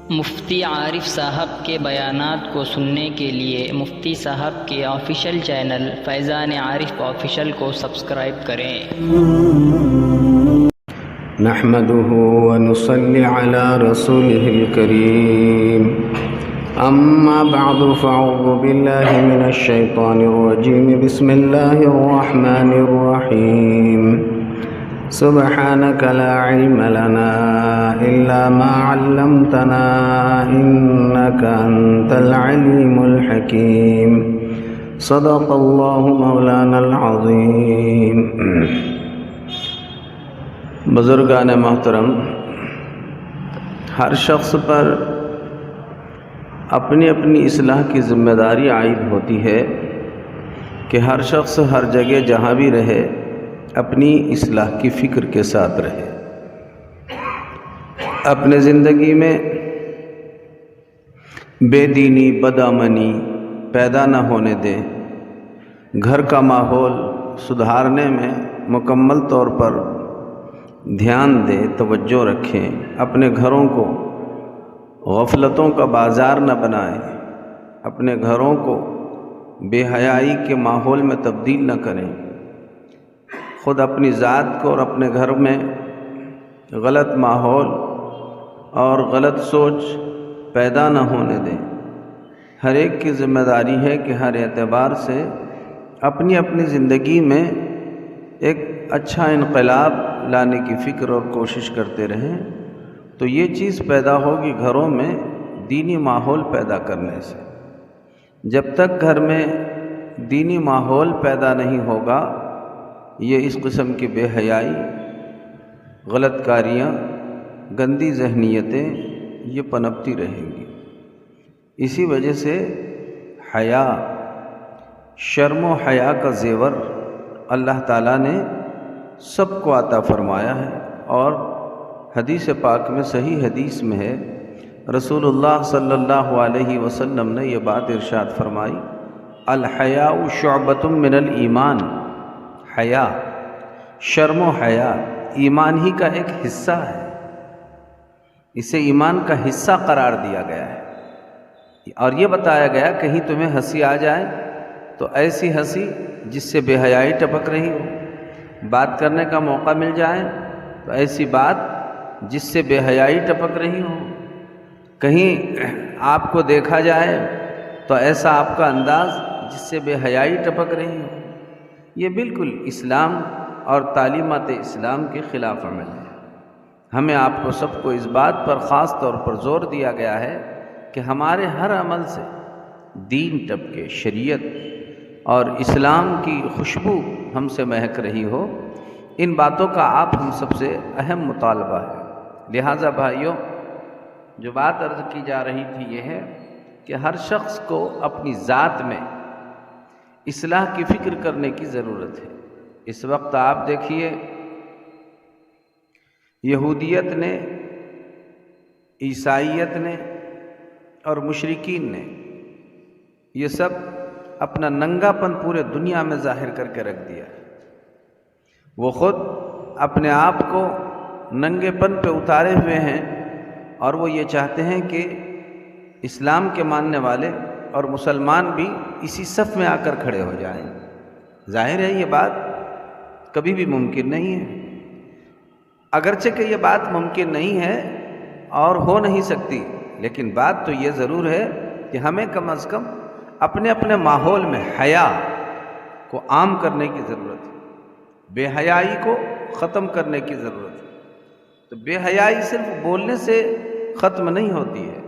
مفتی عارف صاحب کے بیانات کو سننے کے لیے مفتی صاحب کے آفیشیل چینل فیضان عارف آفیشیل کو سبسکرائب کریں۔ نحمده ونصلي على رسوله الكريم، أما بعد فأعوذ بالله من الشيطان الرجيم، بسم الله الرحمن الرحيم، سبحانك لا علم لنا إلا ما علمتنا إنك أنت العليم الحكيم، صدق الله مولانا العظيم۔ بزرگان محترم، ہر شخص پر اپنی اپنی اصلاح کی ذمہ داری عائد ہوتی ہے کہ ہر شخص ہر جگہ جہاں بھی رہے اپنی اصلاح کی فکر کے ساتھ رہے، اپنے زندگی میں بے دینی بدامنی پیدا نہ ہونے دے، گھر کا ماحول سدھارنے میں مکمل طور پر دھیان دے، توجہ رکھیں، اپنے گھروں کو غفلتوں کا بازار نہ بنائیں، اپنے گھروں کو بے حیائی کے ماحول میں تبدیل نہ کریں، خود اپنی ذات کو اور اپنے گھر میں غلط ماحول اور غلط سوچ پیدا نہ ہونے دیں۔ ہر ایک کی ذمہ داری ہے کہ ہر اعتبار سے اپنی اپنی زندگی میں ایک اچھا انقلاب لانے کی فکر اور کوشش کرتے رہیں، تو یہ چیز پیدا ہوگی گھروں میں دینی ماحول پیدا کرنے سے۔ جب تک گھر میں دینی ماحول پیدا نہیں ہوگا، یہ اس قسم کی بے حیائی، غلط کاریاں، گندی ذہنیتیں یہ پنپتی رہیں گی۔ اسی وجہ سے حیا، شرم و حیا کا زیور اللہ تعالیٰ نے سب کو عطا فرمایا ہے، اور حدیث پاک میں صحیح حدیث میں ہے، رسول اللہ صلی اللہ علیہ وسلم نے یہ بات ارشاد فرمائی، الحیاء شعبۃ من الایمان، حیا، شرم و حیا ایمان ہی کا ایک حصہ ہے، اسے ایمان کا حصہ قرار دیا گیا ہے، اور یہ بتایا گیا کہیں تمہیں ہنسی آ جائے تو ایسی ہنسی جس سے بے حیائی ٹپک رہی ہو، بات کرنے کا موقع مل جائے تو ایسی بات جس سے بے حیائی ٹپک رہی ہو، کہیں آپ کو دیکھا جائے تو ایسا آپ کا انداز جس سے بے حیائی ٹپک رہی ہو، یہ بالکل اسلام اور تعلیمات اسلام کے خلاف عمل ہے۔ ہمیں آپ کو سب کو اس بات پر خاص طور پر زور دیا گیا ہے کہ ہمارے ہر عمل سے دین ٹپکے، شریعت اور اسلام کی خوشبو ہم سے مہک رہی ہو۔ ان باتوں کا آپ ہم سب سے اہم مطالبہ ہے۔ لہٰذا بھائیوں، جو بات عرض کی جا رہی تھی یہ ہے کہ ہر شخص کو اپنی ذات میں اصلاح کی فکر کرنے کی ضرورت ہے۔ اس وقت آپ دیکھیے، یہودیت نے، عیسائیت نے اور مشرکین نے یہ سب اپنا ننگا پن پورے دنیا میں ظاہر کر کے رکھ دیا ہے۔ وہ خود اپنے آپ کو ننگے پن پہ اتارے ہوئے ہیں، اور وہ یہ چاہتے ہیں کہ اسلام کے ماننے والے اور مسلمان بھی اسی صف میں آ کر کھڑے ہو جائیں۔ ظاہر ہے یہ بات کبھی بھی ممکن نہیں ہے، اگرچہ کہ یہ بات ممکن نہیں ہے اور ہو نہیں سکتی، لیکن بات تو یہ ضرور ہے کہ ہمیں کم از کم اپنے اپنے ماحول میں حیا کو عام کرنے کی ضرورت ہے، بے حیائی کو ختم کرنے کی ضرورت ہے۔ تو بے حیائی صرف بولنے سے ختم نہیں ہوتی ہے،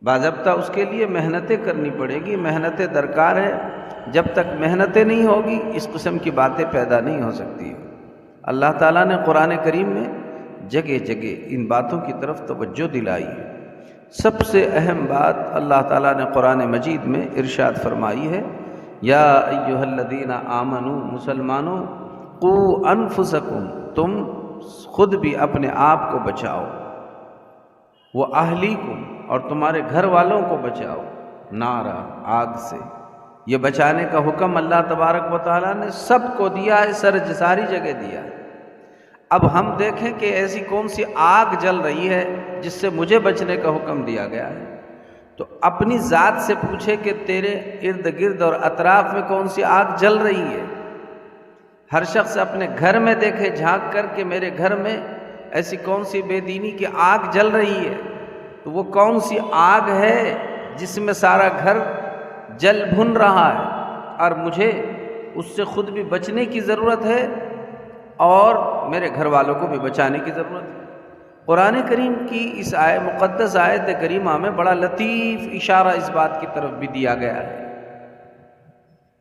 باضابطہ اس کے لیے محنتیں کرنی پڑے گی، محنتیں درکار ہے۔ جب تک محنتیں نہیں ہوگی اس قسم کی باتیں پیدا نہیں ہو سکتی۔ اللہ تعالیٰ نے قرآن کریم میں جگہ جگہ ان باتوں کی طرف توجہ دلائی ہے۔ سب سے اہم بات اللہ تعالیٰ نے قرآن مجید میں ارشاد فرمائی ہے، یا ایھا الذین آمنوا، مسلمانوں، قوا انفسکم، تم خود بھی اپنے آپ کو بچاؤ، وہ اہلیکم، اور تمہارے گھر والوں کو بچاؤ، نارا، آگ سے۔ یہ بچانے کا حکم اللہ تبارک و تعالیٰ نے سب کو دیا ہے، ساری جگہ دیا ہے۔ اب ہم دیکھیں کہ ایسی کون سی آگ جل رہی ہے جس سے مجھے بچنے کا حکم دیا گیا ہے، تو اپنی ذات سے پوچھے کہ تیرے ارد گرد اور اطراف میں کون سی آگ جل رہی ہے۔ ہر شخص اپنے گھر میں دیکھے جھانک کر کہ میرے گھر میں ایسی کون سی بے دینی کی آگ جل رہی ہے، تو وہ کون سی آگ ہے جس میں سارا گھر جل بھن رہا ہے، اور مجھے اس سے خود بھی بچنے کی ضرورت ہے اور میرے گھر والوں کو بھی بچانے کی ضرورت ہے۔ قرآن کریم کی اس مقدس آیت کریمہ میں بڑا لطیف اشارہ اس بات کی طرف بھی دیا گیا ہے۔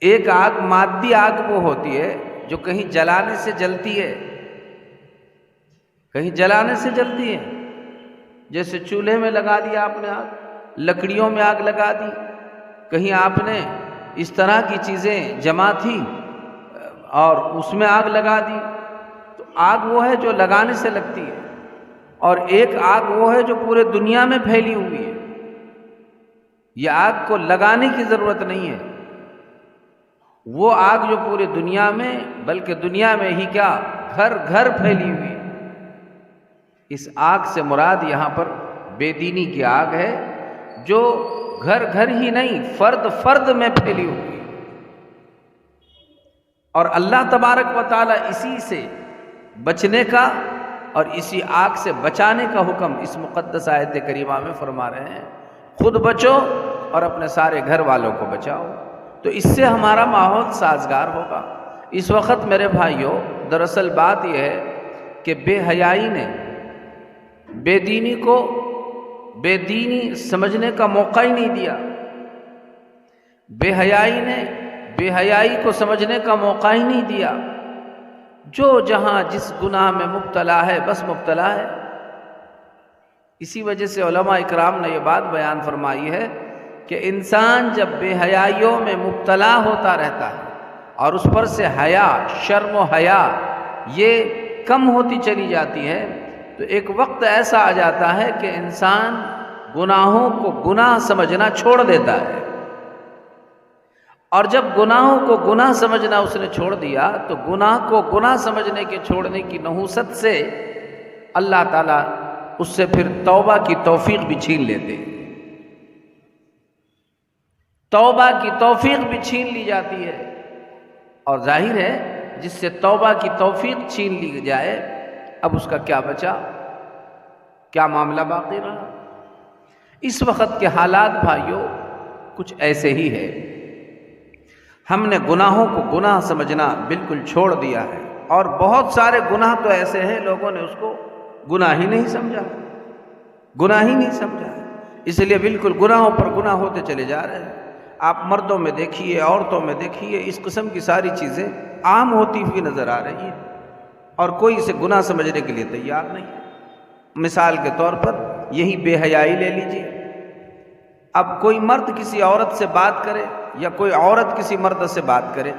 ایک آگ مادی آگ وہ ہوتی ہے جو کہیں جلانے سے جلتی ہے، کہیں جلانے سے جلتی ہے، جیسے چولہے میں لگا دیا آپ نے آگ، لکڑیوں میں آگ لگا دی، کہیں آپ نے اس طرح کی چیزیں جمع تھی اور اس میں آگ لگا دی، تو آگ وہ ہے جو لگانے سے لگتی ہے، اور ایک آگ وہ ہے جو پورے دنیا میں پھیلی ہوئی ہے۔ یہ آگ کو لگانے کی ضرورت نہیں ہے، وہ آگ جو پورے دنیا میں، بلکہ دنیا میں ہی کیا گھر گھر پھیلی ہوئی ہے۔ اس آگ سے مراد یہاں پر بے دینی کی آگ ہے جو گھر گھر ہی نہیں، فرد فرد میں پھیلی ہوئی ہے، اور اللہ تبارک و تعالی اسی سے بچنے کا اور اسی آگ سے بچانے کا حکم اس مقدس آیت کریمہ میں فرما رہے ہیں۔ خود بچو اور اپنے سارے گھر والوں کو بچاؤ، تو اس سے ہمارا ماحول سازگار ہوگا۔ اس وقت میرے بھائیوں، دراصل بات یہ ہے کہ بے حیائی نے بے دینی کو بے دینی سمجھنے کا موقع ہی نہیں دیا، بے حیائی نے بے حیائی کو سمجھنے کا موقع ہی نہیں دیا۔ جو جہاں جس گناہ میں مبتلا ہے بس مبتلا ہے۔ اسی وجہ سے علماء اکرام نے یہ بات بیان فرمائی ہے کہ انسان جب بے حیائیوں میں مبتلا ہوتا رہتا ہے اور اس پر سے حیا، شرم و حیا یہ کم ہوتی چلی جاتی ہے، تو ایک وقت ایسا آ جاتا ہے کہ انسان گناہوں کو گناہ سمجھنا چھوڑ دیتا ہے، اور جب گناہوں کو گناہ سمجھنا اس نے چھوڑ دیا تو گناہ کو گناہ سمجھنے کے چھوڑنے کی نحوست سے اللہ تعالیٰ اس سے پھر توبہ کی توفیق بھی چھین لیتے ہیں۔ توبہ کی توفیق بھی چھین لی جاتی ہے، اور ظاہر ہے جس سے توبہ کی توفیق چھین لی جائے اب اس کا کیا بچا، کیا معاملہ باقی رہا۔ اس وقت کے حالات بھائیوں کچھ ایسے ہی ہے، ہم نے گناہوں کو گناہ سمجھنا بالکل چھوڑ دیا ہے، اور بہت سارے گناہ تو ایسے ہیں لوگوں نے اس کو گناہ ہی نہیں سمجھا، گناہ ہی نہیں سمجھا، اس لیے بالکل گناہوں پر گناہ ہوتے چلے جا رہے ہیں۔ آپ مردوں میں دیکھیے، عورتوں میں دیکھیے، اس قسم کی ساری چیزیں عام ہوتی ہوئی نظر آ رہی ہیں، اور کوئی اسے گناہ سمجھنے کے لیے تیار نہیں ہے۔ مثال کے طور پر یہی بے حیائی لے لیجیے، اب کوئی مرد کسی عورت سے بات کرے یا کوئی عورت کسی مرد سے بات کرے،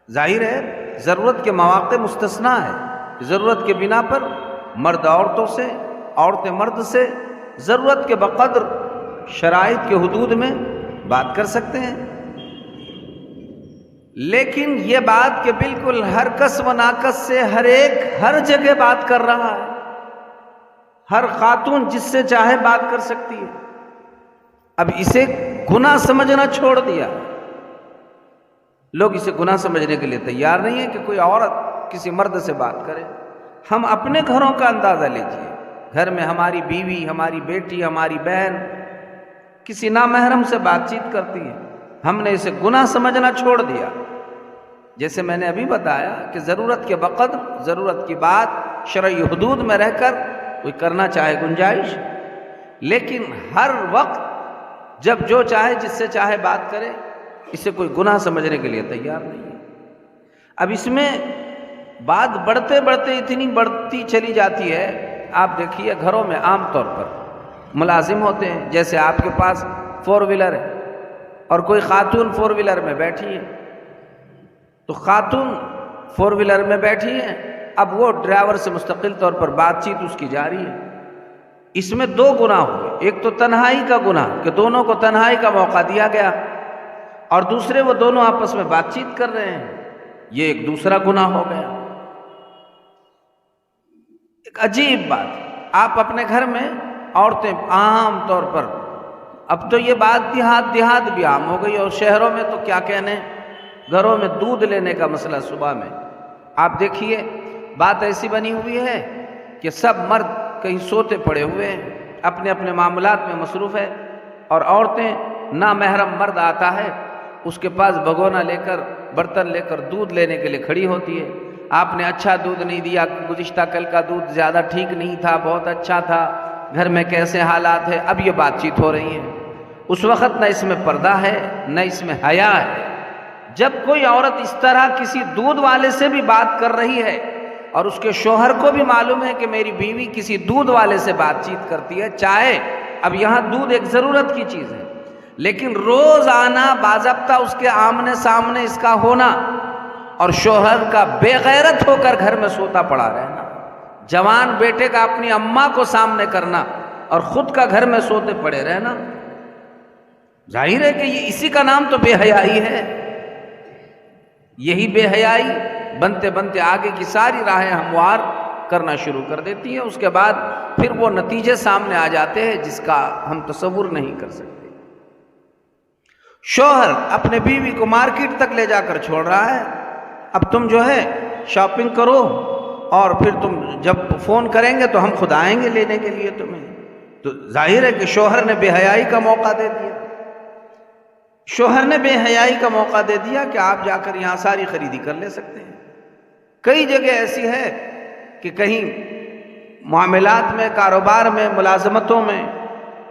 ظاہر ہے ضرورت کے مواقع مستثنیٰ ہے، ضرورت کے بنا پر مرد عورتوں سے، عورتیں مرد سے ضرورت کے بقدر شرائط کے حدود میں بات کر سکتے ہیں، لیکن یہ بات کہ بالکل ہر کس و ناکس سے ہر ایک ہر جگہ بات کر رہا ہے، ہر خاتون جس سے چاہے بات کر سکتی ہے، اب اسے گناہ سمجھنا چھوڑ دیا۔ لوگ اسے گناہ سمجھنے کے لیے تیار نہیں ہیں کہ کوئی عورت کسی مرد سے بات کرے۔ ہم اپنے گھروں کا اندازہ لیجیے، گھر میں ہماری بیوی، ہماری بیٹی، ہماری بہن کسی نامحرم سے بات چیت کرتی ہے، ہم نے اسے گناہ سمجھنا چھوڑ دیا۔ جیسے میں نے ابھی بتایا کہ ضرورت کے بقدر ضرورت کی بات شرعی حدود میں رہ کر کوئی کرنا چاہے گنجائش، لیکن ہر وقت جب جو چاہے جس سے چاہے بات کرے، اسے کوئی گناہ سمجھنے کے لیے تیار نہیں ہے۔ اب اس میں بات بڑھتے بڑھتے اتنی بڑھتی چلی جاتی ہے، آپ دیکھیے گھروں میں عام طور پر ملازم ہوتے ہیں، جیسے آپ کے پاس 4 ویلر ہے اور کوئی خاتون 4 ویلر میں بیٹھی ہے، تو خاتون 4 ویلر میں بیٹھی ہے، اب وہ ڈرائیور سے مستقل طور پر بات چیت اس کی جاری ہے۔ اس میں 2 گناہ ہوئے، ایک تو تنہائی کا گناہ کہ دونوں کو تنہائی کا موقع دیا گیا، اور دوسرے وہ دونوں آپس میں بات چیت کر رہے ہیں، یہ ایک دوسرا گناہ ہو گیا۔ ایک عجیب بات، آپ اپنے گھر میں عورتیں عام طور پر، اب تو یہ بات دیہات بھی عام ہو گئی، اور شہروں میں تو کیا کہنے، گھروں میں دودھ لینے کا مسئلہ صبح میں آپ دیکھیے، بات ایسی بنی ہوئی ہے کہ سب مرد کہیں سوتے پڑے ہوئے ہیں، اپنے اپنے معاملات میں مصروف ہے، اور عورتیں نامحرم مرد آتا ہے اس کے پاس بھگونا لے کر، برتن لے کر دودھ لینے کے لیے کھڑی ہوتی ہے۔ آپ نے اچھا دودھ نہیں دیا، گزشتہ کل کا دودھ زیادہ ٹھیک نہیں تھا، بہت اچھا تھا، گھر میں کیسے حالات ہے، اب یہ بات چیت ہو رہی ہے۔ اس وقت نہ اس میں پردہ ہے نہ اس میں حیا ہے۔ جب کوئی عورت اس طرح کسی دودھ والے سے بھی بات کر رہی ہے اور اس کے شوہر کو بھی معلوم ہے کہ میری بیوی کسی دودھ والے سے بات چیت کرتی ہے، چاہے اب یہاں دودھ ایک ضرورت کی چیز ہے، لیکن روزانہ باضابطہ اس کے آمنے سامنے اس کا ہونا، اور شوہر کا بے غیرت ہو کر گھر میں سوتا پڑا رہنا، جوان بیٹے کا اپنی اماں کو سامنے کرنا اور خود کا گھر میں سوتے پڑے رہنا، ظاہر ہے کہ یہ اسی کا نام تو بے حیائی ہے۔ یہی بے حیائی بنتے بنتے آگے کی ساری راہیں ہموار کرنا شروع کر دیتی ہیں، اس کے بعد پھر وہ نتیجے سامنے آ جاتے ہیں جس کا ہم تصور نہیں کر سکتے۔ شوہر اپنے بیوی کو مارکیٹ تک لے جا کر چھوڑ رہا ہے، اب تم جو ہے شاپنگ کرو، اور پھر تم جب فون کریں گے تو ہم خود آئیں گے لینے کے لیے تمہیں، تو ظاہر ہے کہ شوہر نے بے حیائی کا موقع دے دیا۔ شوہر نے بے حیائی کا موقع دے دیا کہ آپ جا کر یہاں ساری خریدی کر لے سکتے ہیں۔ کئی جگہ ایسی ہے کہ کہیں معاملات میں، کاروبار میں، ملازمتوں میں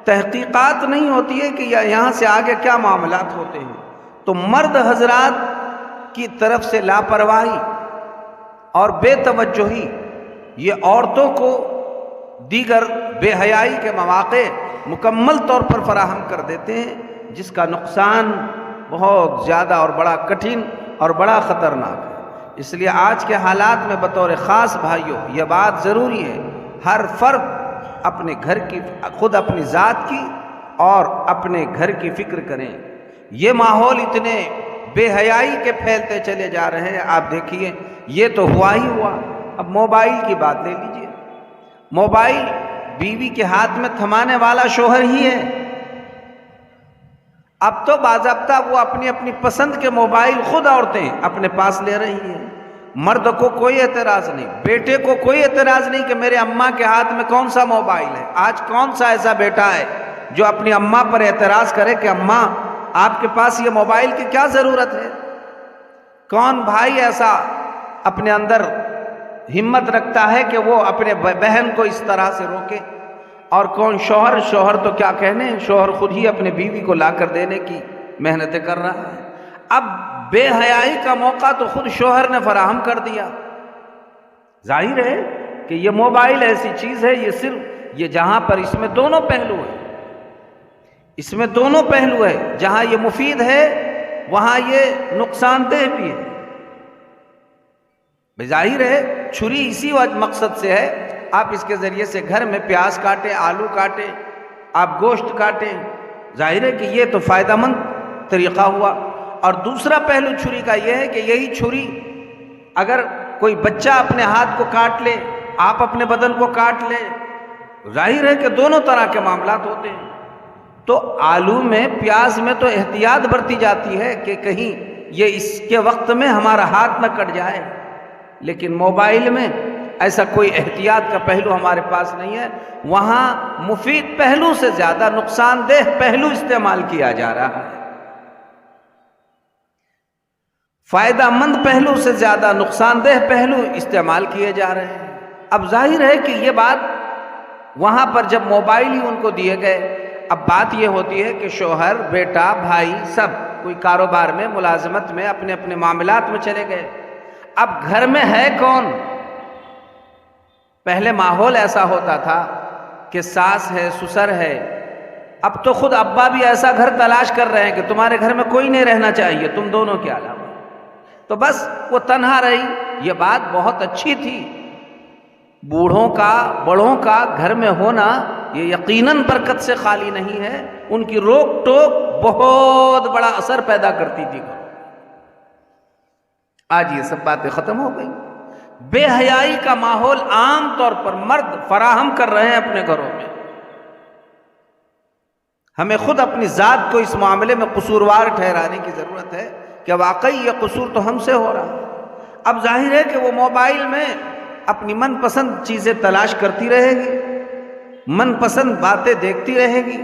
تحقیقات نہیں ہوتی ہے کہ یہاں سے آگے کیا معاملات ہوتے ہیں، تو مرد حضرات کی طرف سے لاپرواہی اور بے توجہی یہ عورتوں کو دیگر بے حیائی کے مواقع مکمل طور پر فراہم کر دیتے ہیں، جس کا نقصان بہت زیادہ اور بڑا کٹھن اور بڑا خطرناک ہے۔ اس لیے آج کے حالات میں بطور خاص بھائیوں یہ بات ضروری ہے، ہر فرد اپنے گھر کی، خود اپنی ذات کی اور اپنے گھر کی فکر کریں۔ یہ ماحول اتنے بے حیائی کے پھیلتے چلے جا رہے ہیں، آپ دیکھیے یہ تو ہوا ہی ہوا۔ اب موبائل کی بات لے لیجئے، موبائل بیوی کے ہاتھ میں تھمانے والا شوہر ہی ہے۔ اب تو باضابطہ وہ اپنی اپنی پسند کے موبائل خود عورتیں اپنے پاس لے رہی ہیں، مرد کو کوئی اعتراض نہیں، بیٹے کو کوئی اعتراض نہیں کہ میرے اماں کے ہاتھ میں کون سا موبائل ہے۔ آج کون سا ایسا بیٹا ہے جو اپنی اماں پر اعتراض کرے کہ اماں آپ کے پاس یہ موبائل کی کیا ضرورت ہے؟ کون بھائی ایسا اپنے اندر ہمت رکھتا ہے کہ وہ اپنے بہن کو اس طرح سے روکے؟ اور کون شوہر تو کیا کہنے، شوہر خود ہی اپنے بیوی کو لا کر دینے کی محنتیں کر رہا ہے۔ اب بے حیائی کا موقع تو خود شوہر نے فراہم کر دیا۔ ظاہر ہے کہ یہ موبائل ایسی چیز ہے، یہ صرف یہ جہاں پر اس میں دونوں پہلو ہیں، اس میں دونوں پہلو ہے، جہاں یہ مفید ہے وہاں یہ نقصان دہ بھی ہے۔ ظاہر ہے چھری اسی مقصد سے ہے، آپ اس کے ذریعے سے گھر میں پیاز کاٹیں، آلو کاٹیں، آپ گوشت کاٹیں، ظاہر ہے کہ یہ تو فائدہ مند طریقہ ہوا۔ اور دوسرا پہلو چھری کا یہ ہے کہ یہی چھری اگر کوئی بچہ اپنے ہاتھ کو کاٹ لے، آپ اپنے بدن کو کاٹ لے، ظاہر ہے کہ دونوں طرح کے معاملات ہوتے ہیں۔ تو آلو میں، پیاز میں تو احتیاط برتی جاتی ہے کہ کہیں یہ اس کے وقت میں ہمارا ہاتھ نہ کٹ جائے، لیکن موبائل میں ایسا کوئی احتیاط کا پہلو ہمارے پاس نہیں ہے، وہاں مفید پہلو سے زیادہ نقصان دہ پہلو استعمال کیا جا رہا ہے، فائدہ مند پہلو سے زیادہ نقصان دہ پہلو استعمال کیے جا رہے ہیں۔ اب ظاہر ہے کہ یہ بات وہاں پر جب موبائل ہی ان کو دیے گئے، اب بات یہ ہوتی ہے کہ شوہر، بیٹا، بھائی سب کوئی کاروبار میں، ملازمت میں، اپنے اپنے معاملات میں چلے گئے۔ اب گھر میں ہے کون؟ پہلے ماحول ایسا ہوتا تھا کہ ساس ہے، سسر ہے، اب تو خود ابا بھی ایسا گھر تلاش کر رہے ہیں کہ تمہارے گھر میں کوئی نہیں رہنا چاہیے تم دونوں کے علاوہ، تو بس وہ تنہا رہی۔ یہ بات بہت اچھی تھی، بوڑھوں کا، بڑوں کا گھر میں ہونا یہ یقیناً برکت سے خالی نہیں ہے، ان کی روک ٹوک بہت بڑا اثر پیدا کرتی تھی۔ آج یہ سب باتیں ختم ہو گئی۔ بے حیائی کا ماحول عام طور پر مرد فراہم کر رہے ہیں اپنے گھروں میں۔ ہمیں خود اپنی ذات کو اس معاملے میں قصوروار ٹھہرانے کی ضرورت ہے کہ واقعی یہ قصور تو ہم سے ہو رہا ہے۔ اب ظاہر ہے کہ وہ موبائل میں اپنی من پسند چیزیں تلاش کرتی رہے گی، من پسند باتیں دیکھتی رہے گی،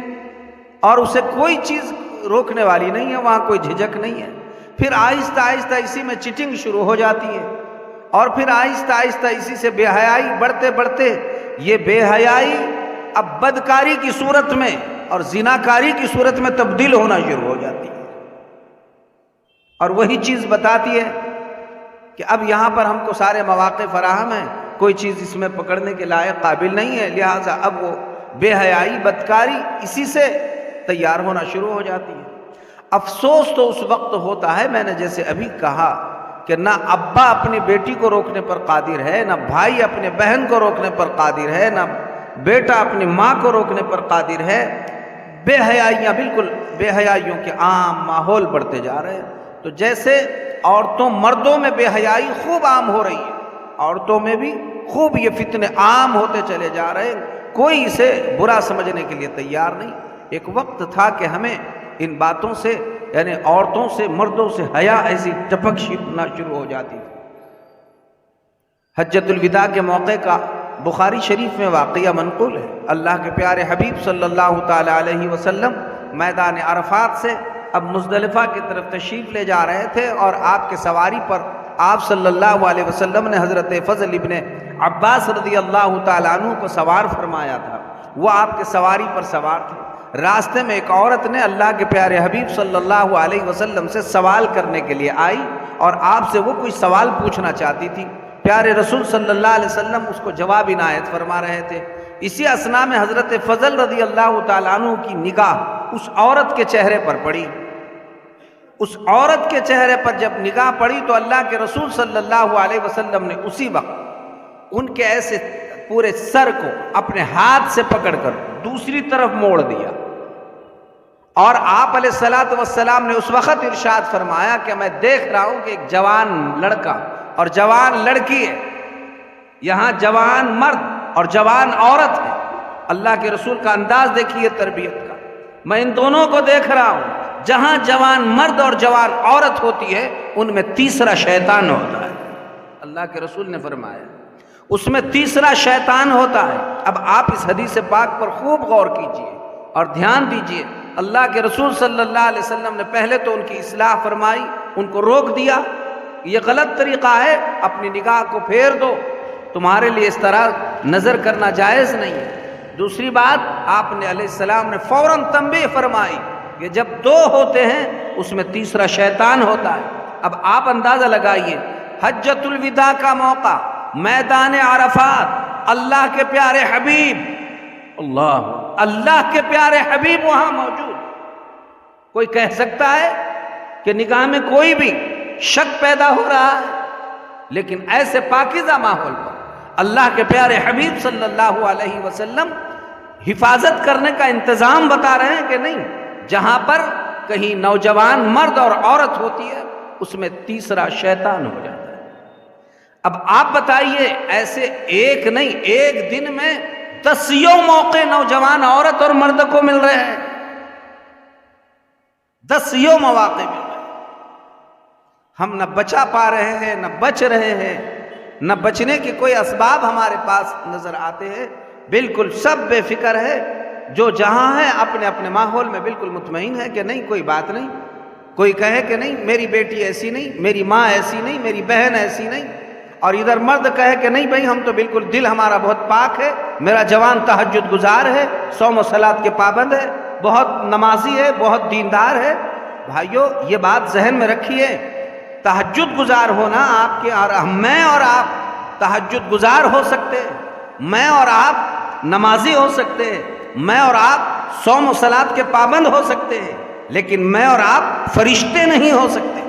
اور اسے کوئی چیز روکنے والی نہیں ہے، وہاں کوئی جھجک نہیں ہے۔ پھر آہستہ آہستہ اسی میں چیٹنگ شروع ہو جاتی ہے، اور پھر آہستہ آہستہ اسی سے بے حیائی بڑھتے بڑھتے یہ بے حیائی اب بدکاری کی صورت میں اور زناکاری کی صورت میں تبدیل ہونا شروع ہو جاتی ہے۔ اور وہی چیز بتاتی ہے کہ اب یہاں پر ہم کو سارے مواقع فراہم ہیں، کوئی چیز اس میں پکڑنے کے لائق قابل نہیں ہے، لہٰذا اب وہ بے حیائی بدکاری اسی سے تیار ہونا شروع ہو جاتی ہے۔ افسوس تو اس وقت ہوتا ہے، میں نے جیسے ابھی کہا کہ نہ ابا اپنی بیٹی کو روکنے پر قادر ہے، نہ بھائی اپنے بہن کو روکنے پر قادر ہے، نہ بیٹا اپنی ماں کو روکنے پر قادر ہے۔ بے حیائیاں، بالکل بے حیائیوں کے عام ماحول بڑھتے جا رہے ہیں۔ تو جیسے عورتوں مردوں میں بے حیائی خوب عام ہو رہی ہے، عورتوں میں بھی خوب یہ فتنے عام ہوتے چلے جا رہے ہیں، کوئی اسے برا سمجھنے کے لیے تیار نہیں۔ ایک وقت تھا کہ ہمیں ان باتوں سے، یعنی عورتوں سے مردوں سے حیا ایسی ٹپکنا شروع ہو جاتی تھی۔ حجۃ الوداع کے موقع کا بخاری شریف میں واقعہ منقول ہے۔ اللہ کے پیارے حبیب صلی اللہ تعالی علیہ وسلم میدان عرفات سے اب مزدلفہ کی طرف تشریف لے جا رہے تھے، اور آپ کے سواری پر آپ صلی اللہ علیہ وسلم نے حضرت فضل ابن عباس رضی اللہ تعالیٰ عنہ کو سوار فرمایا تھا۔ وہ آپ کے سواری پر سوار تھے۔ راستے میں ایک عورت نے اللہ کے پیارے حبیب صلی اللہ علیہ وسلم سے سوال کرنے کے لیے آئی، اور آپ سے وہ کوئی سوال پوچھنا چاہتی تھی۔ پیارے رسول صلی اللہ علیہ وسلم اس کو جواب عنایت فرما رہے تھے۔ اسی اثناء میں حضرت فضل رضی اللہ تعالیٰ عنہ کی نگاہ اس عورت کے چہرے پر پڑی۔ اس عورت کے چہرے پر جب نگاہ پڑی تو اللہ کے رسول صلی اللہ علیہ وسلم نے اسی وقت ان کے ایسے پورے سر کو اپنے ہاتھ سے پکڑ کر دوسری طرف موڑ دیا، اور آپ علیہ الصلوۃ والسلام نے اس وقت ارشاد فرمایا کہ میں دیکھ رہا ہوں کہ ایک جوان لڑکا اور جوان لڑکی ہے، یہاں جوان مرد اور جوان عورت ہے۔ اللہ کے رسول کا انداز دیکھیے تربیت کا، میں ان دونوں کو دیکھ رہا ہوں، جہاں جوان مرد اور جوان عورت ہوتی ہے ان میں تیسرا شیطان ہوتا ہے۔ اللہ کے رسول نے فرمایا اس میں تیسرا شیطان ہوتا ہے۔ اب آپ اس حدیث پاک پر خوب غور کیجئے اور دھیان دیجئے۔ اللہ کے رسول صلی اللہ علیہ وسلم نے پہلے تو ان کی اصلاح فرمائی، ان کو روک دیا، یہ غلط طریقہ ہے، اپنی نگاہ کو پھیر دو، تمہارے لیے اس طرح نظر کرنا جائز نہیں ہے۔ دوسری بات، آپ نے علیہ السلام نے فوراً تنبیہ فرمائی کہ جب دو ہوتے ہیں اس میں تیسرا شیطان ہوتا ہے۔ اب آپ اندازہ لگائیے، حجۃ الوداع کا موقع، میدان عرفات، اللہ کے پیارے حبیب، اللہ کے پیارے حبیب وہاں موجود۔ کوئی کہہ سکتا ہے کہ نگاہ میں کوئی بھی شک پیدا ہو رہا ہے، لیکن ایسے پاکیزہ ماحول پر اللہ کے پیارے حبیب صلی اللہ علیہ وسلم حفاظت کرنے کا انتظام بتا رہے ہیں کہ نہیں، جہاں پر کہیں نوجوان مرد اور عورت ہوتی ہے اس میں تیسرا شیطان ہو جاتا ہے۔ اب آپ بتائیے، ایسے ایک نہیں، ایک دن میں 10 موقع نوجوان عورت اور مرد کو مل رہے ہیں، 10 مواقع مل رہے ہیں۔ ہم نہ بچا پا رہے ہیں، نہ بچ رہے ہیں، نہ بچنے کے کوئی اسباب ہمارے پاس نظر آتے ہیں۔ بالکل سب بے فکر ہے، جو جہاں ہے اپنے اپنے ماحول میں بالکل مطمئن ہے کہ نہیں، کوئی بات نہیں۔ کوئی کہے کہ نہیں میری بیٹی ایسی نہیں، میری ماں ایسی نہیں، میری بہن ایسی نہیں، اور ادھر مرد کہے کہ نہیں بھائی ہم تو بالکل دل ہمارا بہت پاک ہے، میرا جوان تہجد گزار ہے، صوم و صلات کے پابند ہے، بہت نمازی ہے، بہت دیندار ہے۔ بھائیو یہ بات ذہن میں رکھیے، تہجد گزار ہونا آپ کے اور میں اور آپ تہجد گزار ہو سکتے ہیں، میں اور آپ نمازی ہو سکتے ہیں، میں اور آپ صوم و صلات کے پابند ہو سکتے ہیں، لیکن میں اور آپ فرشتے نہیں ہو سکتے،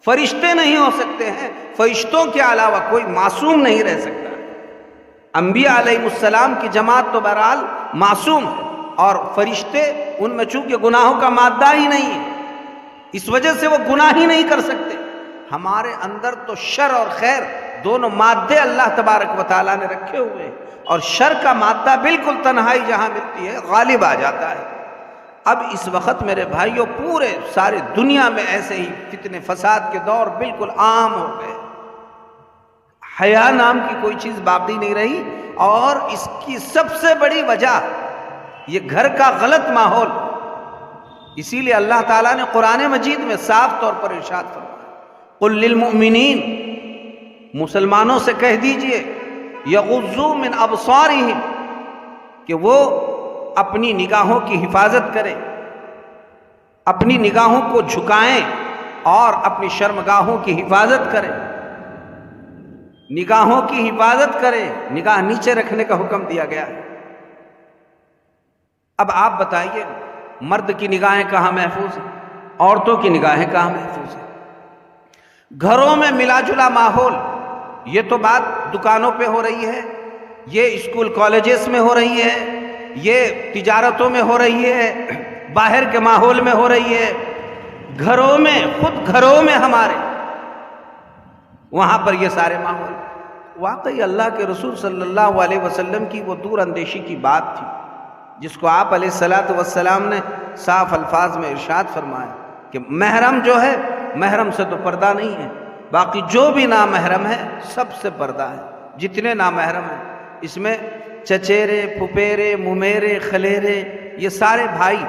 فرشتے نہیں ہو سکتے ہیں۔ فرشتوں کے علاوہ کوئی معصوم نہیں رہ سکتا۔ انبیاء علیہ السلام کی جماعت تو بہرحال معصوم ہے، اور فرشتے ان میں چونکہ گناہوں کا مادہ ہی نہیں ہے، اس وجہ سے وہ گناہ ہی نہیں کر سکتے۔ ہمارے اندر تو شر اور خیر دونوں مادے اللہ تبارک و تعالیٰ نے رکھے ہوئے ہیں، اور شر کا مادہ بالکل تنہائی جہاں ملتی ہے غالب آ جاتا ہے۔ اب اس وقت میرے بھائیوں پورے سارے دنیا میں ایسے ہی فتنے فساد کے دور بالکل عام ہو گئے، حیا نام کی کوئی چیز باقی نہیں رہی، اور اس کی سب سے بڑی وجہ یہ گھر کا غلط ماحول۔ اسی لیے اللہ تعالیٰ نے قرآن مجید میں صاف طور پر ارشاد فرمایا، قل للمؤمنین، مسلمانوں سے کہہ دیجئے، یغضوا من ابصارہم، کہ وہ اپنی نگاہوں کی حفاظت کریں، اپنی نگاہوں کو جھکائیں اور اپنی شرمگاہوں کی حفاظت کریں، نگاہوں کی حفاظت کریں، نگاہ نیچے رکھنے کا حکم دیا گیا ہے۔ اب آپ بتائیے مرد کی نگاہیں کہاں محفوظ ہیں، عورتوں کی نگاہیں کہاں محفوظ ہیں؟ گھروں میں ملا جلا ماحول، یہ تو بات دکانوں پہ ہو رہی ہے، یہ اسکول کالجز میں ہو رہی ہے، یہ تجارتوں میں ہو رہی ہے، باہر کے ماحول میں ہو رہی ہے، گھروں میں، خود گھروں میں ہمارے، وہاں پر یہ سارے ماحول۔ واقعی اللہ کے رسول صلی اللہ علیہ وسلم کی وہ دور اندیشی کی بات تھی جس کو آپ علیہ الصلوۃ والسلام نے صاف الفاظ میں ارشاد فرمایا کہ محرم جو ہے، محرم سے تو پردہ نہیں ہے، باقی جو بھی نامحرم ہے سب سے پردہ ہے۔ جتنے نامحرم ہیں اس میں چچیرے، پھپیرے، ممیرے، خلیرے، یہ سارے بھائی۔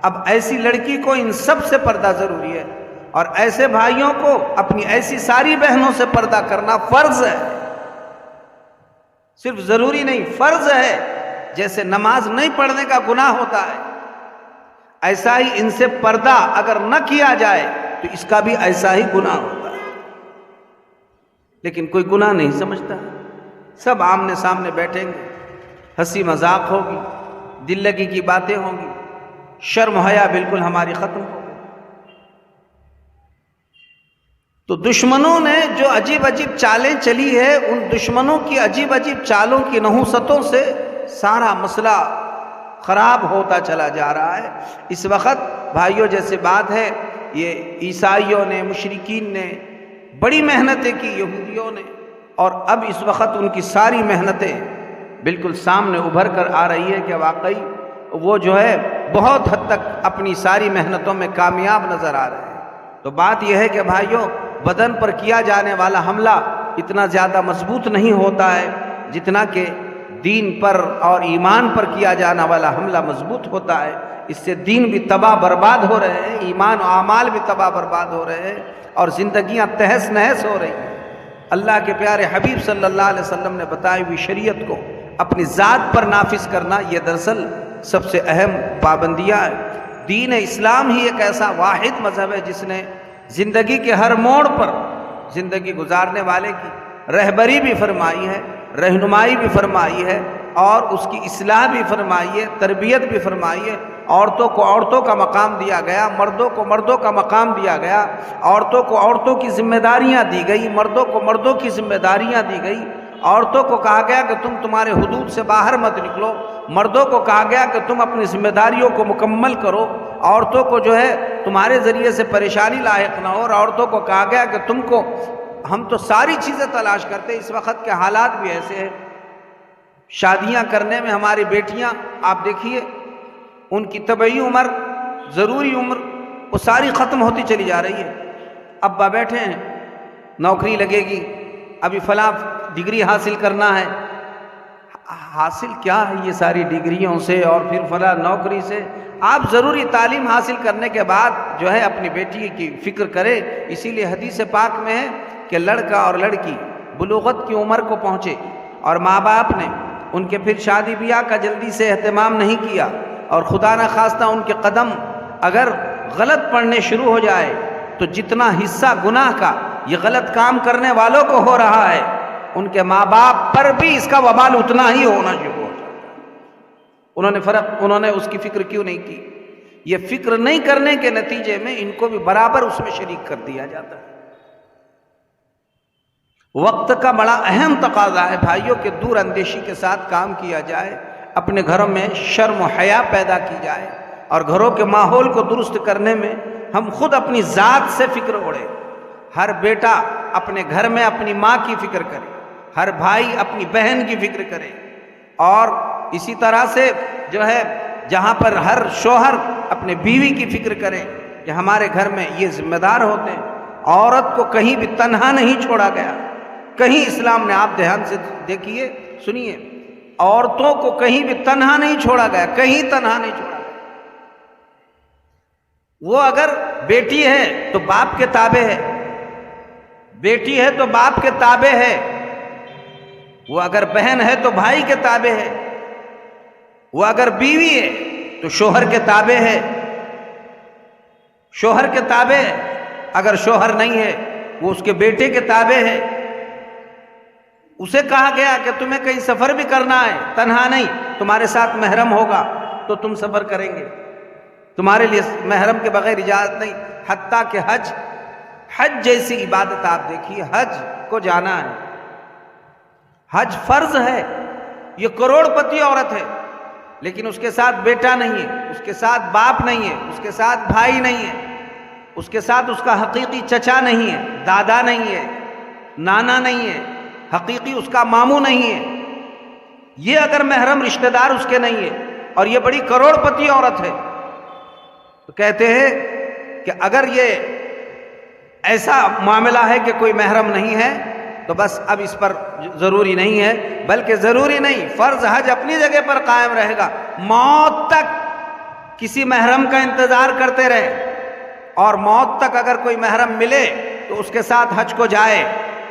اب ایسی لڑکی کو ان سب سے پردہ ضروری ہے، اور ایسے بھائیوں کو اپنی ایسی ساری بہنوں سے پردہ کرنا فرض ہے، صرف ضروری نہیں، فرض ہے۔ جیسے نماز نہیں پڑھنے کا گناہ ہوتا ہے، ایسا ہی ان سے پردہ اگر نہ کیا جائے تو اس کا بھی ایسا ہی گناہ ہوتا ہے۔ لیکن کوئی گناہ نہیں سمجھتا، سب آمنے سامنے بیٹھیں گے، ہنسی مذاق ہوگی، دل لگی کی باتیں ہوں گی، شرم و حیا بالکل ہماری ختم ہو گئی۔ تو دشمنوں نے جو عجیب عجیب چالیں چلی ہے، ان دشمنوں کی عجیب عجیب چالوں کی نحوستوں سے سارا مسئلہ خراب ہوتا چلا جا رہا ہے۔ اس وقت بھائیوں جیسے بات ہے، یہ عیسائیوں نے، مشرکین نے بڑی محنتیں کی، یہودیوں نے، اور اب اس وقت ان کی ساری محنتیں بالکل سامنے ابھر کر آ رہی ہے کہ واقعی وہ جو ہے بہت حد تک اپنی ساری محنتوں میں کامیاب نظر آ رہے ہیں۔ تو بات یہ ہے کہ بھائیوں، بدن پر کیا جانے والا حملہ اتنا زیادہ مضبوط نہیں ہوتا ہے جتنا کہ دین پر اور ایمان پر کیا جانے والا حملہ مضبوط ہوتا ہے۔ اس سے دین بھی تباہ برباد ہو رہے ہیں، ایمان و اعمال بھی تباہ برباد ہو رہے ہیں، اور زندگیاں تہس نہس ہو رہی ہیں۔ اللہ کے پیارے حبیب صلی اللہ علیہ وسلم نے بتائی ہوئی شریعت کو اپنی ذات پر نافذ کرنا، یہ دراصل سب سے اہم پابندیاں ہے۔ دین اسلام ہی ایک ایسا واحد مذہب ہے جس نے زندگی کے ہر موڑ پر زندگی گزارنے والے کی رہبری بھی فرمائی ہے، رہنمائی بھی فرمائی ہے، اور اس کی اصلاح بھی فرمائی ہے، تربیت بھی فرمائی ہے۔ عورتوں کو عورتوں کا مقام دیا گیا، مردوں کو مردوں کا مقام دیا گیا، عورتوں کو عورتوں کی ذمہ داریاں دی گئی، مردوں کو مردوں کی ذمہ داریاں دی گئی۔ عورتوں کو کہا گیا کہ تم تمہارے حدود سے باہر مت نکلو، مردوں کو کہا گیا کہ تم اپنی ذمہ داریوں کو مکمل کرو، عورتوں کو جو ہے تمہارے ذریعے سے پریشانی لاحق نہ ہو، اور عورتوں کو کہا گیا کہ تم کو، ہم تو ساری چیزیں تلاش کرتے، اس وقت کے حالات بھی ایسے ہیں، شادیاں کرنے میں ہماری بیٹیاں آپ دیکھیے ان کی طبعی عمر، ضروری عمر، وہ ساری ختم ہوتی چلی جا رہی ہے۔ ابا بیٹھے ہیں، نوکری لگے گی، ابھی فلاں ڈگری حاصل کرنا ہے۔ حاصل کیا ہے یہ ساری ڈگریوں سے اور پھر فلاں نوکری سے؟ آپ ضروری تعلیم حاصل کرنے کے بعد جو ہے اپنی بیٹی کی فکر کرے۔ اسی لیے حدیث پاک میں ہے کہ لڑکا اور لڑکی بلوغت کی عمر کو پہنچے اور ماں باپ نے ان کے پھر شادی بیاہ کا جلدی سے اہتمام نہیں کیا، اور خدا نہ خواستہ ان کے قدم اگر غلط پڑنے شروع ہو جائے تو جتنا حصہ گناہ کا یہ غلط کام کرنے والوں کو ہو رہا ہے، ان کے ماں باپ پر بھی اس کا وبال اتنا ہی ہونا شروع ہو جاتا ہے۔ انہوں نے اس کی فکر کیوں نہیں کی؟ یہ فکر نہیں کرنے کے نتیجے میں ان کو بھی برابر اس میں شریک کر دیا جاتا ہے۔ وقت کا بڑا اہم تقاضا ہے بھائیوں کہ دور اندیشی کے ساتھ کام کیا جائے، اپنے گھروں میں شرم و حیا پیدا کی جائے، اور گھروں کے ماحول کو درست کرنے میں ہم خود اپنی ذات سے فکر اڑے۔ ہر بیٹا اپنے گھر میں اپنی ماں کی فکر کرے، ہر بھائی اپنی بہن کی فکر کرے، اور اسی طرح سے جو ہے جہاں پر ہر شوہر اپنے بیوی کی فکر کرے کہ ہمارے گھر میں یہ ذمہ دار ہوتے ہیں۔ عورت کو کہیں بھی تنہا نہیں چھوڑا گیا، کہیں اسلام نے، آپ دھیان سے دیکھیے سنیے، عورتوں کو کہیں بھی تنہا نہیں چھوڑا گیا، کہیں تنہا نہیں چھوڑا گیا۔ وہ اگر بیٹی ہے تو باپ کے تابع ہے، بیٹی ہے تو باپ کے تابع ہے، وہ اگر بہن ہے تو بھائی کے تابع ہے، وہ اگر بیوی ہے تو شوہر کے تابع ہے، شوہر کے تابع ہے، اگر شوہر نہیں ہے وہ اس کے بیٹے کے تابع ہے۔ اسے کہا گیا کہ تمہیں کہیں سفر بھی کرنا ہے، تنہا نہیں، تمہارے ساتھ محرم ہوگا تو تم سفر کریں گے، تمہارے لیے محرم کے بغیر اجازت نہیں۔ حتیٰ کہ حج جیسی عبادت آپ دیکھیے، حج کو جانا ہے، حج فرض ہے، یہ کروڑ پتی عورت ہے، لیکن اس کے ساتھ بیٹا نہیں ہے، اس کے ساتھ باپ نہیں ہے، اس کے ساتھ بھائی نہیں ہے، اس کے ساتھ اس کا حقیقی چچا نہیں ہے، دادا نہیں ہے، نانا نہیں ہے، حقیقی اس کا ماموں نہیں ہے، یہ اگر محرم رشتہ دار اس کے نہیں ہے، اور یہ بڑی کروڑ پتی عورت ہے، تو کہتے ہیں کہ اگر یہ ایسا معاملہ ہے کہ کوئی محرم نہیں ہے تو بس اب اس پر ضروری نہیں ہے، بلکہ ضروری نہیں، فرض حج اپنی جگہ پر قائم رہے گا، موت تک کسی محرم کا انتظار کرتے رہے، اور موت تک اگر کوئی محرم ملے تو اس کے ساتھ حج کو جائے،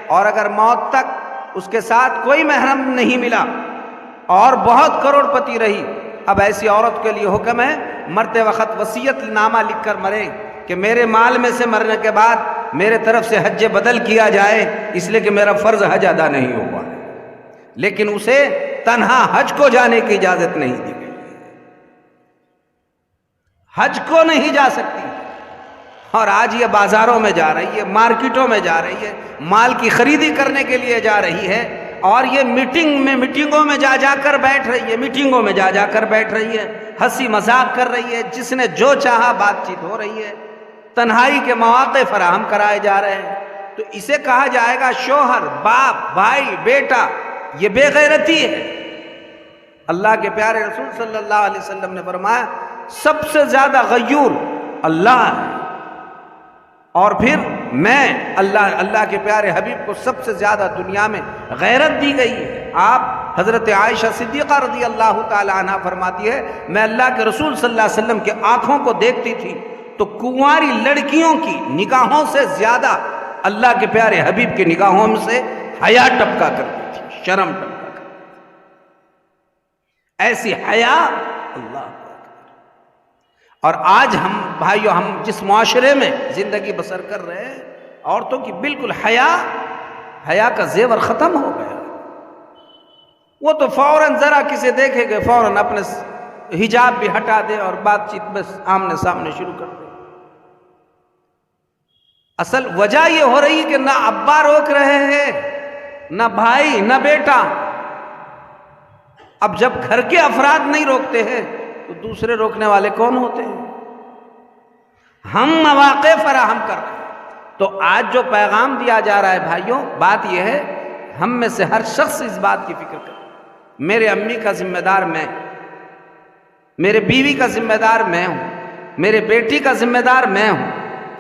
اور اگر موت تک اس کے ساتھ کوئی محرم نہیں ملا اور بہت کروڑ پتی رہی، اب ایسی عورت کے لیے حکم ہے مرتے وقت وصیت نامہ لکھ کر مرے کہ میرے مال میں سے مرنے کے بعد میرے طرف سے حج بدل کیا جائے، اس لیے کہ میرا فرض حج ادا نہیں ہوا، لیکن اسے تنہا حج کو جانے کی اجازت نہیں دی گئی، حج کو نہیں جا سکتی، اور آج یہ بازاروں میں جا رہی ہے، مارکیٹوں میں جا رہی ہے، مال کی خریدی کرنے کے لیے جا رہی ہے، اور یہ میٹنگوں میں جا کر بیٹھ رہی ہے، میٹنگوں میں جا کر بیٹھ رہی ہے، ہنسی مذاق کر رہی ہے، جس نے جو چاہا بات چیت ہو رہی ہے، تنہائی کے مواقع فراہم کرائے جا رہے ہیں، تو اسے کہا جائے گا شوہر، باپ، بھائی، بیٹا، یہ بے غیرتی ہے۔ اللہ کے پیارے رسول صلی اللہ علیہ وسلم نے فرمایا سب سے زیادہ غیور اللہ ہے، اور پھر میں اللہ کے پیارے حبیب کو سب سے زیادہ دنیا میں غیرت دی گئی ہے۔ آپ حضرت عائشہ صدیقہ رضی اللہ تعالی عنہ فرماتی ہے میں اللہ کے رسول صلی اللہ علیہ وسلم کے آنکھوں کو دیکھتی تھی تو کنواری لڑکیوں کی نگاہوں سے زیادہ اللہ کے پیارے حبیب کی نگاہوں سے حیا ٹپکا کرتی تھی، شرم ٹپکا کرتی تھی، ایسی حیا اللہ۔ اور آج ہم بھائیو، ہم جس معاشرے میں زندگی بسر کر رہے ہیں، عورتوں کی بالکل حیا کا زیور ختم ہو گیا، وہ تو فوراً ذرا کسی دیکھے گے فوراً اپنے حجاب بھی ہٹا دے اور بات چیت بس آمنے سامنے شروع کر دے۔ اصل وجہ یہ ہو رہی کہ نہ ابا روک رہے ہیں، نہ بھائی، نہ بیٹا۔ اب جب گھر کے افراد نہیں روکتے ہیں تو دوسرے روکنے والے کون ہوتے ہیں؟ ہم مواقع فراہم کر رہے ہیں۔ تو آج جو پیغام دیا جا رہا ہے بھائیوں، بات یہ ہے ہم میں سے ہر شخص اس بات کی فکر کرے، میرے امی کا ذمہ دار میں، میرے بیوی کا ذمہ دار میں ہوں، میرے بیٹی کا ذمہ دار میں ہوں،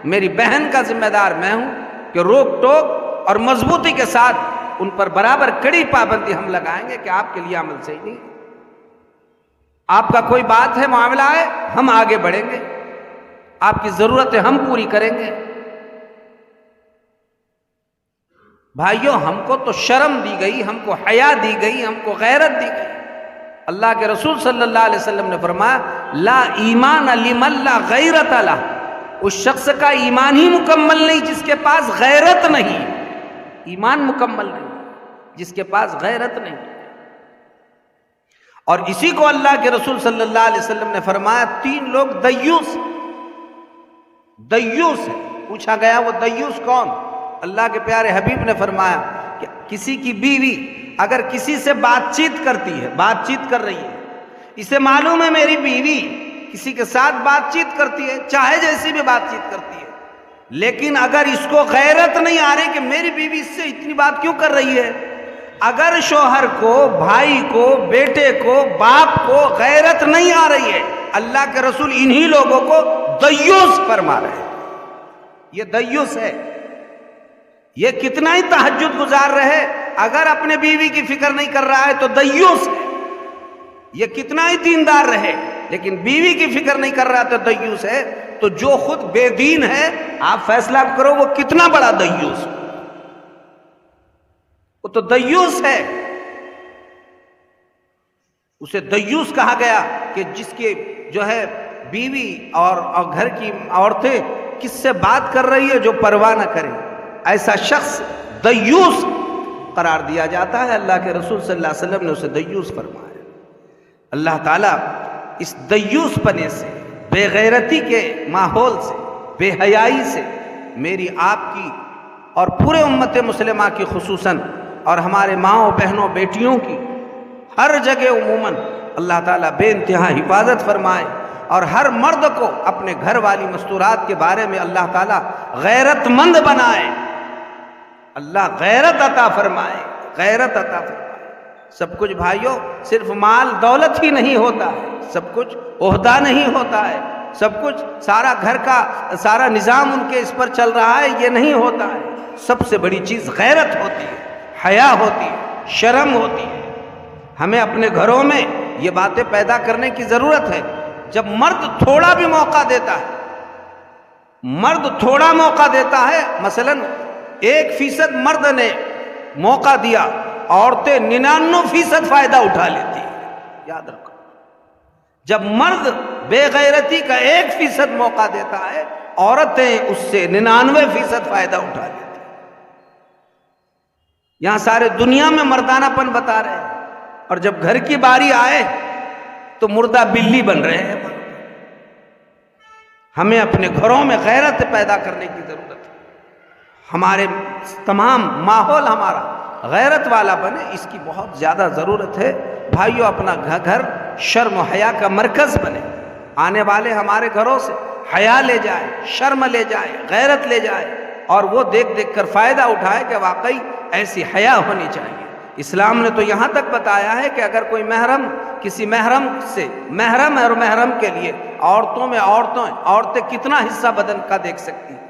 میری بہن کا ذمہ دار میں ہوں کہ روک ٹوک اور مضبوطی کے ساتھ ان پر برابر کڑی پابندی ہم لگائیں گے کہ آپ کے لیے عمل صحیح نہیں، آپ کا کوئی بات ہے، معاملہ ہے، ہم آگے بڑھیں گے، آپ کی ضرورتیں ہم پوری کریں گے۔ بھائیوں، ہم کو تو شرم دی گئی، ہم کو حیا دی گئی، ہم کو غیرت دی گئی۔ اللہ کے رسول صلی اللہ علیہ وسلم نے فرمایا لا ایمان لمن لا غیرت لہ، اس شخص کا ایمان ہی مکمل نہیں جس کے پاس غیرت نہیں، ایمان مکمل نہیں جس کے پاس غیرت نہیں۔ اور اسی کو اللہ کے رسول صلی اللہ علیہ وسلم نے فرمایا 3 لوگ دیوس ہے۔ پوچھا گیا وہ دیوس کون؟ اللہ کے پیارے حبیب نے فرمایا کہ کسی کی بیوی اگر کسی سے بات چیت کر رہی ہے، اسے معلوم ہے میری بیوی کسی کے ساتھ بات چیت کرتی ہے، چاہے جیسی بھی بات چیت کرتی ہے، لیکن اگر اس کو غیرت نہیں آ رہی کہ میری بیوی اس سے اتنی بات کیوں کر رہی ہے، اگر شوہر کو، بھائی کو، بیٹے کو، باپ کو غیرت نہیں آ رہی ہے، اللہ کے رسول انہی لوگوں کو دیوس فرما رہے ہیں۔ یہ دیوس ہے، یہ کتنا ہی تہجد گزار رہے، اگر اپنے بیوی کی فکر نہیں کر رہا ہے تو دیوس ہے۔ یہ کتنا ہی دیندار رہے لیکن بیوی کی فکر نہیں کر رہا تو دیوس ہے۔ تو جو خود بے دین ہے، آپ فیصلہ کرو وہ کتنا بڑا دیوس، وہ تو دیوس ہے۔ اسے دیوس کہا گیا کہ جس کے جو ہے بیوی اور گھر کی عورتیں کس سے بات کر رہی ہے جو پرواہ نہ کرے، ایسا شخص دیوس قرار دیا جاتا ہے۔ اللہ کے رسول صلی اللہ علیہ وسلم نے اسے دیوس فرمایا۔ اللہ تعالیٰ اس دیوس پنے سے، بے غیرتی کے ماحول سے، بے حیائی سے میری، آپ کی اور پورے امت مسلمہ کی خصوصاً، اور ہمارے ماؤں بہنوں بیٹیوں کی ہر جگہ عموماً اللہ تعالیٰ بے انتہا حفاظت فرمائے، اور ہر مرد کو اپنے گھر والی مستورات کے بارے میں اللہ تعالیٰ غیرت مند بنائے، اللہ غیرت عطا فرمائے، غیرت عطا فرمائے۔ سب کچھ بھائیوں صرف مال دولت ہی نہیں ہوتا ہے، سب کچھ عہدہ نہیں ہوتا ہے، سب کچھ سارا گھر کا سارا نظام ان کے اس پر چل رہا ہے، یہ نہیں ہوتا ہے۔ سب سے بڑی چیز غیرت ہوتی ہے، حیا ہوتی ہے، شرم ہوتی ہے۔ ہمیں اپنے گھروں میں یہ باتیں پیدا کرنے کی ضرورت ہے۔ جب مرد تھوڑا بھی موقع دیتا ہے، مرد تھوڑا موقع دیتا ہے، مثلا 1% مرد نے موقع دیا، عورتیں 99% فائدہ اٹھا لیتی ہیں۔ یاد رکھو، جب مرد بے غیرتی کا 1% موقع دیتا ہے، عورتیں اس سے 99% فائدہ اٹھا لیتی ہیں۔ یہاں سارے دنیا میں مردانہ پن بتا رہے ہیں، اور جب گھر کی باری آئے تو مردہ بلی بن رہے ہیں۔ ہمیں اپنے گھروں میں غیرت پیدا کرنے کی ضرورت ہے، ہمارے تمام ماحول ہمارا غیرت والا بنے، اس کی بہت زیادہ ضرورت ہے۔ بھائیو، اپنا گھر شرم و حیا کا مرکز بنے، آنے والے ہمارے گھروں سے حیا لے جائے، شرم لے جائے، غیرت لے جائے، اور وہ دیکھ دیکھ کر فائدہ اٹھائے کہ واقعی ایسی حیا ہونی چاہیے۔ اسلام نے تو یہاں تک بتایا ہے کہ اگر کوئی محرم کسی محرم سے، محرم اور محرم کے لیے عورتوں میں عورتیں کتنا حصہ بدن کا دیکھ سکتی ہیں،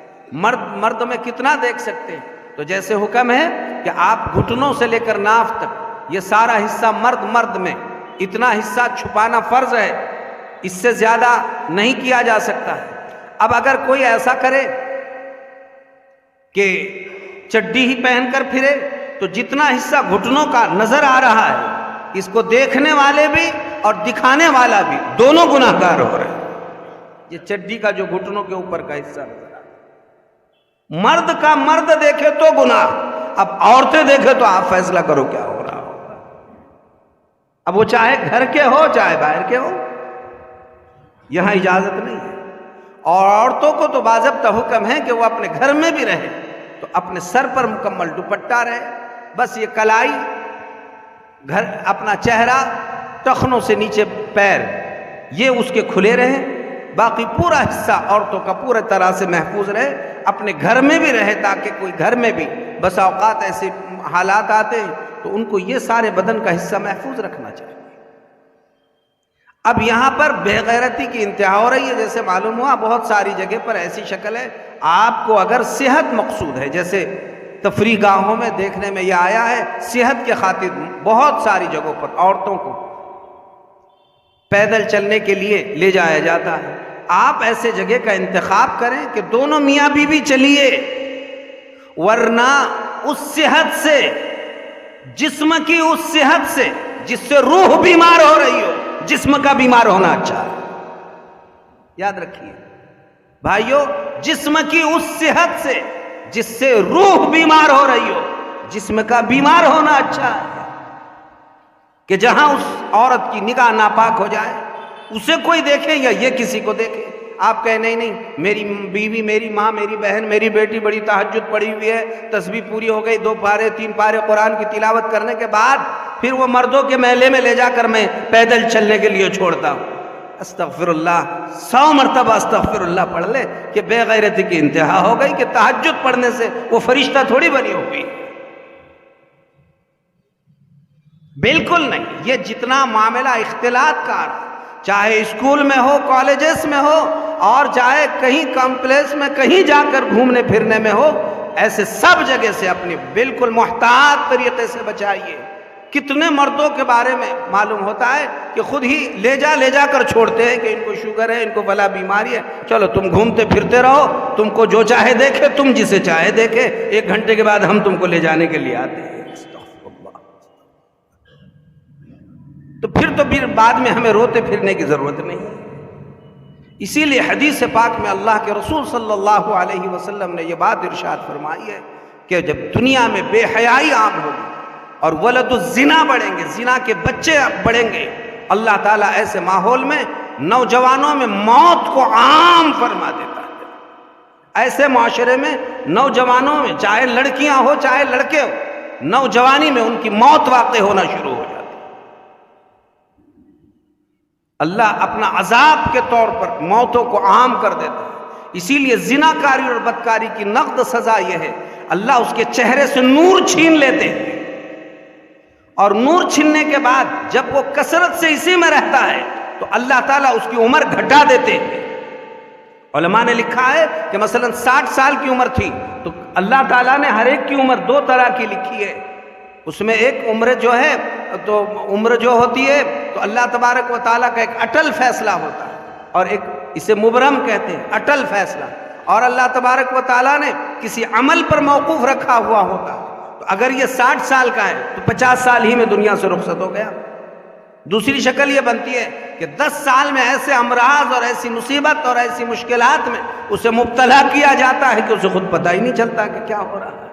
مرد میں کتنا دیکھ سکتے ہیں، تو جیسے حکم ہے کہ آپ گھٹنوں سے لے کر ناف تک یہ سارا حصہ مرد میں، اتنا حصہ چھپانا فرض ہے، اس سے زیادہ نہیں کیا جا سکتا ہے۔ اب اگر کوئی ایسا کرے کہ چڈی ہی پہن کر پھرے تو جتنا حصہ گھٹنوں کا نظر آ رہا ہے، اس کو دیکھنے والے بھی اور دکھانے والا بھی دونوں گناہگار ہو رہے ہیں۔ یہ چڈی کا جو گھٹنوں کے اوپر کا حصہ نظر آ رہا ہے، مرد کا مرد دیکھے تو گناہ، اب عورتیں دیکھے تو آپ فیصلہ کرو کیا ہو رہا ہوگا۔ اب وہ چاہے گھر کے ہو چاہے باہر کے ہو، یہاں اجازت نہیں ہے۔ اور عورتوں کو تو باضابطہ حکم ہے کہ وہ اپنے گھر میں بھی رہے تو اپنے سر پر مکمل دوپٹہ رہے، بس یہ کلائی، گھر اپنا چہرہ، ٹخنوں سے نیچے پیر، یہ اس کے کھلے رہیں، باقی پورا حصہ عورتوں کا پورے طرح سے محفوظ رہے، اپنے گھر میں بھی رہے، تاکہ کوئی گھر میں بھی بس اوقات ایسے حالات آتے ہیں تو ان کو یہ سارے بدن کا حصہ محفوظ رکھنا چاہیے۔ اب یہاں پر بے غیرتی کی انتہا ہو رہی ہے، جیسے معلوم ہوا بہت ساری جگہ پر ایسی شکل ہے۔ آپ کو اگر صحت مقصود ہے، جیسے تفریح گاہوں میں دیکھنے میں یہ آیا ہے، صحت کے خاطر بہت ساری جگہوں پر عورتوں کو پیدل چلنے کے لیے لے جایا جاتا ہے۔ آپ ایسے جگہ کا انتخاب کریں کہ دونوں میاں بیوی چلیے، ورنہ اس صحت سے، جسم کی اس صحت سے جس سے روح بیمار ہو رہی ہو، جسم کا بیمار ہونا اچھا ہے۔ یاد رکھیے بھائیو، جسم کی اس صحت سے جس سے روح بیمار ہو رہی ہو، جسم کا بیمار ہونا اچھا ہے، کہ جہاں اس عورت کی نگاہ ناپاک ہو جائے، اسے کوئی دیکھے یا یہ کسی کو دیکھے، آپ کہیں نہیں میری بیوی، میری ماں، میری بہن، میری بیٹی بڑی تہجد پڑھی ہوئی ہے، تسبیح پوری ہو گئی، 2 پارے 3 پارے قرآن کی تلاوت کرنے کے بعد پھر وہ مردوں کے محلے میں لے جا کر میں پیدل چلنے کے لیے چھوڑتا ہوں۔ استغفر اللہ 100 مرتبہ استغفر اللہ پڑھ لے کہ بے غیرتی کی انتہا ہو گئی کہ تہجد پڑھنے سے وہ فرشتہ تھوڑی بنی ہوئی. بالکل نہیں. یہ جتنا معاملہ اختلاط کا چاہے اسکول میں ہو، کالجز میں ہو، اور چاہے کہیں کمپلیکس میں کہیں جا کر گھومنے پھرنے میں ہو، ایسے سب جگہ سے اپنی بالکل محتاط طریقے سے بچائیے. کتنے مردوں کے بارے میں معلوم ہوتا ہے کہ خود ہی لے جا کر چھوڑتے ہیں کہ ان کو شوگر ہے، ان کو فلاں بیماری ہے، چلو تم گھومتے پھرتے رہو، تم کو جو چاہے دیکھے، تم جسے چاہے دیکھے، 1 گھنٹے کے بعد ہم تم کو لے جانے کے لیے آتے ہیں. تو پھر بعد میں ہمیں روتے پھرنے کی ضرورت نہیں. اسی لیے حدیث پاک میں اللہ کے رسول صلی اللہ علیہ وسلم نے یہ بات ارشاد فرمائی ہے کہ جب دنیا میں بے حیائی عام ہوگی اور ولد الزنا بڑھیں گے، زنا کے بچے بڑھیں گے، اللہ تعالیٰ ایسے ماحول میں نوجوانوں میں موت کو عام فرما دیتا ہے. ایسے معاشرے میں نوجوانوں میں، چاہے لڑکیاں ہو چاہے لڑکے ہو، نوجوانی میں ان کی موت واقع ہونا شروع ہو جاتی. اللہ اپنا عذاب کے طور پر موتوں کو عام کر دیتا ہے. اسی لیے زنا کاری اور بدکاری کی نقد سزا یہ ہے، اللہ اس کے چہرے سے نور چھین لیتے ہیں، اور نور چھیننے کے بعد جب وہ کثرت سے اسی میں رہتا ہے تو اللہ تعالیٰ اس کی عمر گھٹا دیتے ہیں. علماء نے لکھا ہے کہ مثلا 60 سال کی عمر تھی تو اللہ تعالیٰ نے ہر ایک کی عمر 2 طرح کی لکھی ہے. اس میں ایک عمر جو ہے تو عمر جو ہوتی ہے تو اللہ تبارک و تعالیٰ کا ایک اٹل فیصلہ ہوتا ہے، اور ایک اسے مبرم کہتے ہیں، اٹل فیصلہ. اور اللہ تبارک و تعالیٰ نے کسی عمل پر موقوف رکھا ہوا ہوتا ہے. تو اگر یہ 60 سال کا ہے تو 50 سال ہی میں دنیا سے رخصت ہو گیا. دوسری شکل یہ بنتی ہے کہ 10 سال میں ایسے امراض اور ایسی مصیبت اور ایسی مشکلات میں اسے مبتلا کیا جاتا ہے کہ اسے خود پتہ ہی نہیں چلتا کہ کیا ہو رہا ہے.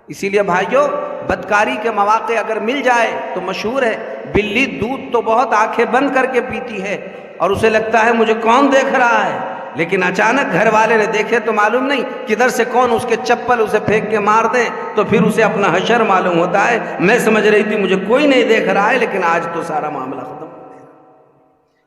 اسی لیے بھائیو، بدکاری کے مواقع اگر مل جائے تو مشہور ہے، بلی دودھ تو بہت آنکھیں بند کر کے پیتی ہے اور اسے لگتا ہے مجھے کون دیکھ رہا ہے، لیکن اچانک گھر والے نے دیکھے تو معلوم نہیں کدھر سے کون اس کے چپل اسے پھینک کے مار دیں تو پھر اسے اپنا حشر معلوم ہوتا ہے. میں سمجھ رہی تھی مجھے کوئی نہیں دیکھ رہا ہے، لیکن آج تو سارا معاملہ ختم ہو گیا.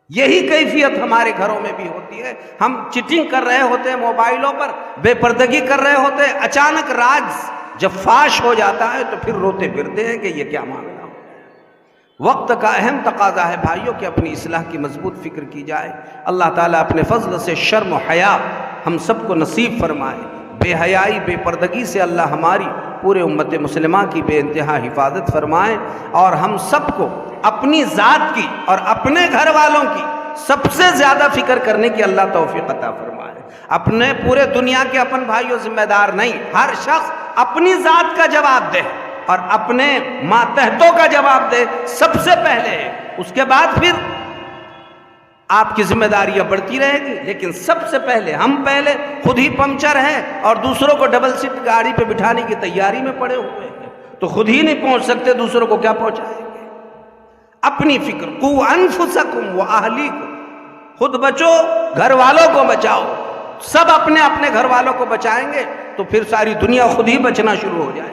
یہی کیفیت ہمارے گھروں میں بھی ہوتی ہے. ہم چیٹنگ کر رہے ہوتے ہیں موبائلوں پر، بے پردگی کر رہے ہوتے ہیں، اچانک راز جب فاش ہو جاتا ہے تو پھر روتے پھرتے ہیں کہ یہ کیا معاملہ ہو. وقت کا اہم تقاضا ہے بھائیوں کہ اپنی اصلاح کی مضبوط فکر کی جائے. اللہ تعالیٰ اپنے فضل سے شرم و حیا ہم سب کو نصیب فرمائے. بے حیائی بے پردگی سے اللہ ہماری پورے امت مسلمہ کی بے انتہا حفاظت فرمائے، اور ہم سب کو اپنی ذات کی اور اپنے گھر والوں کی سب سے زیادہ فکر کرنے کی اللہ توفیق عطا فرمائے. اپنے پورے دنیا کے اپن بھائیوں ذمہ دار نہیں، ہر شخص اپنی ذات کا جواب دے اور اپنے ماتحتوں کا جواب دے سب سے پہلے. اس کے بعد پھر آپ کی ذمہ داریاں بڑھتی رہے گی، لیکن سب سے پہلے ہم پہلے خود ہی پنکچر ہیں اور دوسروں کو ڈبل سیٹ گاڑی پہ بٹھانے کی تیاری میں پڑے ہوئے ہیں، تو خود ہی نہیں پہنچ سکتے، دوسروں کو کیا پہنچائیں گے. اپنی فکر، قوا انفسکم واہلیکم، خود بچو، گھر والوں کو بچاؤ. سب اپنے اپنے گھر والوں کو بچائیں گے تو پھر ساری دنیا خود ہی بچنا شروع ہو جائے.